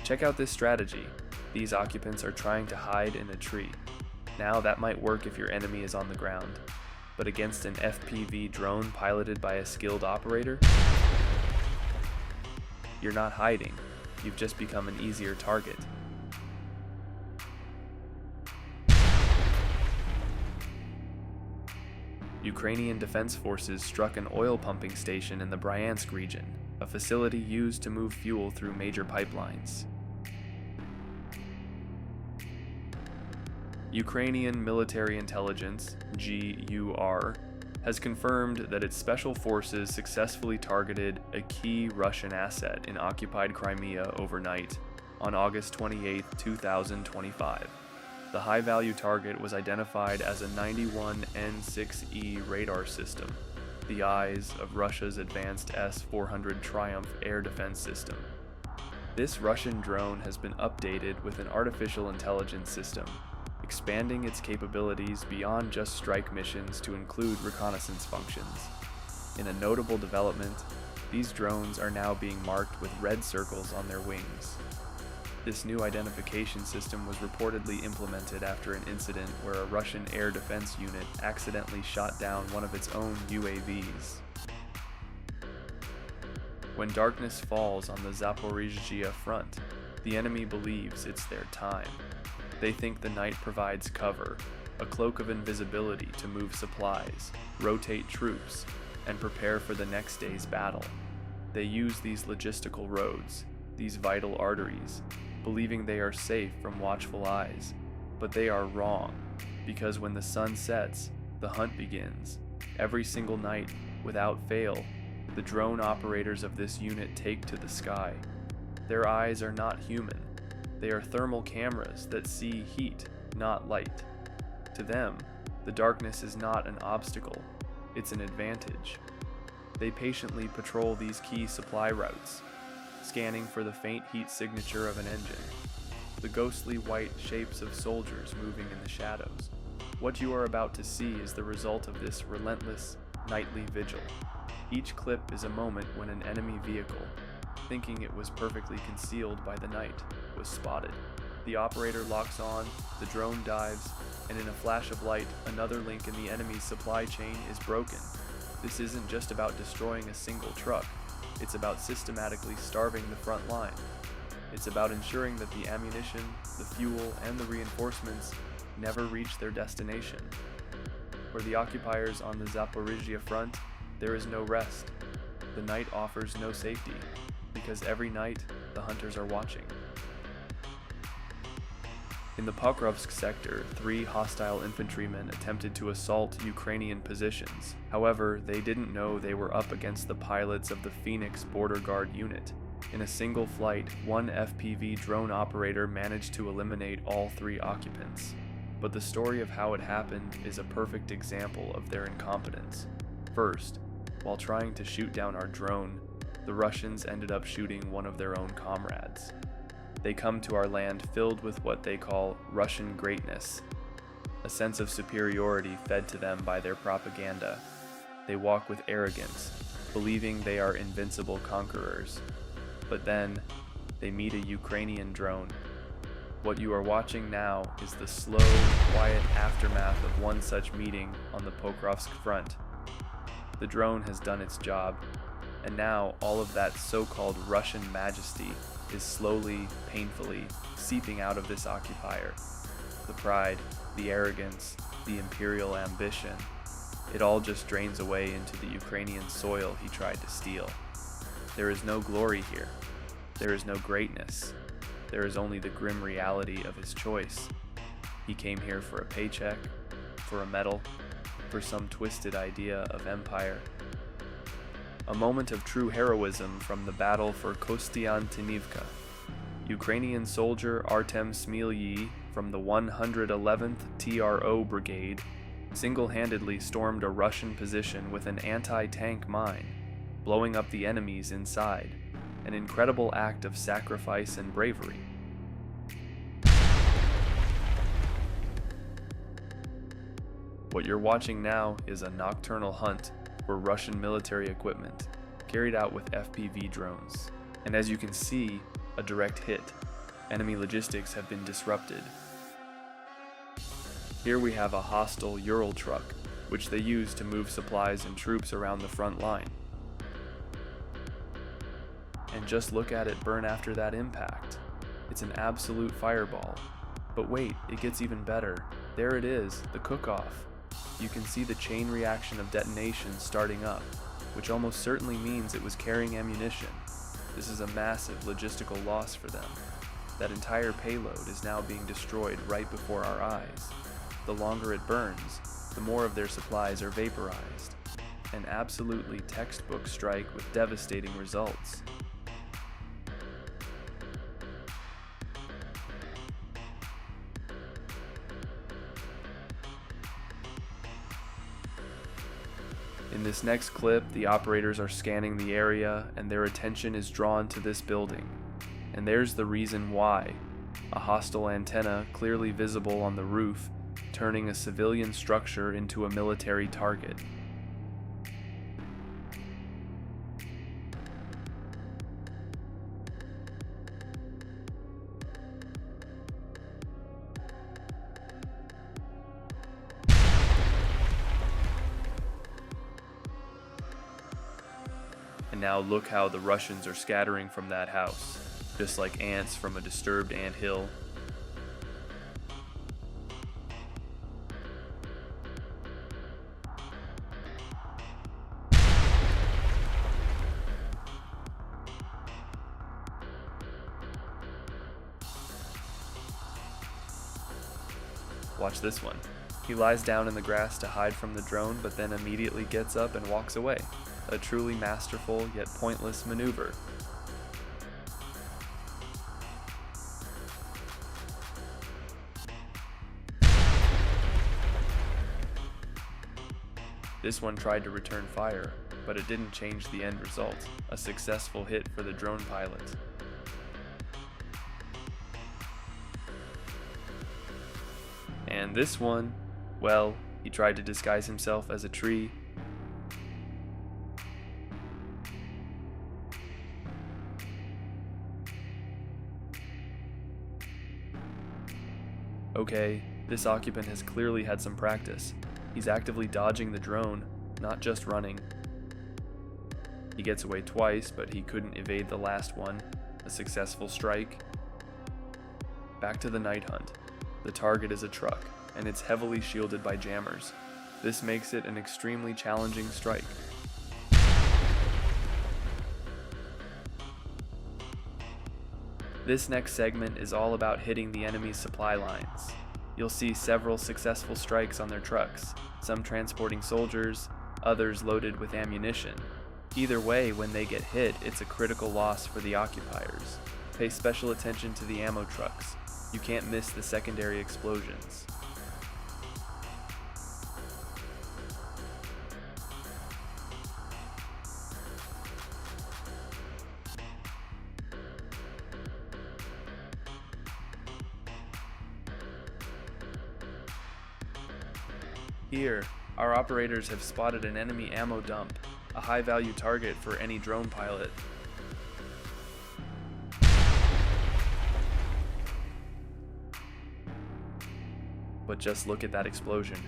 Check out this strategy. These occupants are trying to hide in a tree. Now that might work if your enemy is on the ground, but against an FPV drone piloted by a skilled operator, you're not hiding, you've just become an easier target. Ukrainian defense forces struck an oil pumping station in the Bryansk region, a facility used to move fuel through major pipelines. Ukrainian military intelligence, GUR, has confirmed that its special forces successfully targeted a key Russian asset in occupied Crimea overnight on August 28, 2025. The high-value target was identified as a 91N6E radar system, the eyes of Russia's advanced S-400 Triumph air defense system. This Russian drone has been updated with an artificial intelligence system, expanding its capabilities beyond just strike missions to include reconnaissance functions. In a notable development, these drones are now being marked with red circles on their wings. This new identification system was reportedly implemented after an incident where a Russian air defense unit accidentally shot down one of its own UAVs. When darkness falls on the Zaporizhzhia front, the enemy believes it's their time. They think the night provides cover, a cloak of invisibility to move supplies, rotate troops, and prepare for the next day's battle. They use these logistical roads, these vital arteries, believing they are safe from watchful eyes, but they are wrong, because when the sun sets, the hunt begins. Every single night, without fail, the drone operators of this unit take to the sky. Their eyes are not human. They are thermal cameras that see heat, not light. To them, the darkness is not an obstacle, it's an advantage. They patiently patrol these key supply routes, scanning for the faint heat signature of an engine, the ghostly white shapes of soldiers moving in the shadows. What you are about to see is the result of this relentless, nightly vigil. Each clip is a moment when an enemy vehicle, thinking it was perfectly concealed by the night, was spotted. The operator locks on, the drone dives, and in a flash of light, another link in the enemy's supply chain is broken. This isn't just about destroying a single truck. It's about systematically starving the front line. It's about ensuring that the ammunition, the fuel, and the reinforcements never reach their destination. For the occupiers on the Zaporizhzhia front, there is no rest. The night offers no safety, because every night, the hunters are watching. In the Pokrovsk sector, 3 hostile infantrymen attempted to assault Ukrainian positions. However, they didn't know they were up against the pilots of the Phoenix Border Guard unit. In a single flight, 1 FPV drone operator managed to eliminate all 3 occupants. But the story of how it happened is a perfect example of their incompetence. First, while trying to shoot down our drone, the Russians ended up shooting one of their own comrades. They come to our land filled with what they call Russian greatness, a sense of superiority fed to them by their propaganda. They walk with arrogance, believing they are invincible conquerors. But then, they meet a Ukrainian drone. What you are watching now is the slow, quiet aftermath of one such meeting on the Pokrovsk front. The drone has done its job, and now all of that so-called Russian majesty is slowly, painfully seeping out of this occupier. The pride, the arrogance, the imperial ambition, it all just drains away into the Ukrainian soil he tried to steal. There is no glory here. There is no greatness. There is only the grim reality of his choice. He came here for a paycheck, for a medal, for some twisted idea of empire. A moment of true heroism from the battle for Kostiantynivka. Ukrainian soldier Artem Smilyi from the 111th TRO Brigade single-handedly stormed a Russian position with an anti-tank mine, blowing up the enemies inside, an incredible act of sacrifice and bravery. What you're watching now is a nocturnal hunt for Russian military equipment, carried out with FPV drones. And as you can see, a direct hit. Enemy logistics have been disrupted. Here we have a hostile Ural truck, which they use to move supplies and troops around the front line. And just look at it burn after that impact. It's an absolute fireball. But wait, it gets even better. There it is, the cook-off. You can see the chain reaction of detonation starting up, which almost certainly means it was carrying ammunition. This is a massive logistical loss for them. That entire payload is now being destroyed right before our eyes. The longer it burns, the more of their supplies are vaporized. An absolutely textbook strike with devastating results. In this next clip, the operators are scanning the area and their attention is drawn to this building. And there's the reason why. A hostile antenna clearly visible on the roof, turning a civilian structure into a military target. And now look how the Russians are scattering from that house, just like ants from a disturbed anthill. Watch this one. He lies down in the grass to hide from the drone, but then immediately gets up and walks away. A truly masterful yet pointless maneuver. This one tried to return fire, but it didn't change the end result. A successful hit for the drone pilot. And this one, well, he tried to disguise himself as a tree. Okay, this occupant has clearly had some practice. He's actively dodging the drone, not just running. He gets away twice, but he couldn't evade the last one. A successful strike. Back to the night hunt. The target is a truck, and it's heavily shielded by jammers. This makes it an extremely challenging strike. This next segment is all about hitting the enemy's supply lines. You'll see several successful strikes on their trucks, some transporting soldiers, others loaded with ammunition. Either way, when they get hit, it's a critical loss for the occupiers. Pay special attention to the ammo trucks. You can't miss the secondary explosions. Here, our operators have spotted an enemy ammo dump, a high-value target for any drone pilot. But just look at that explosion.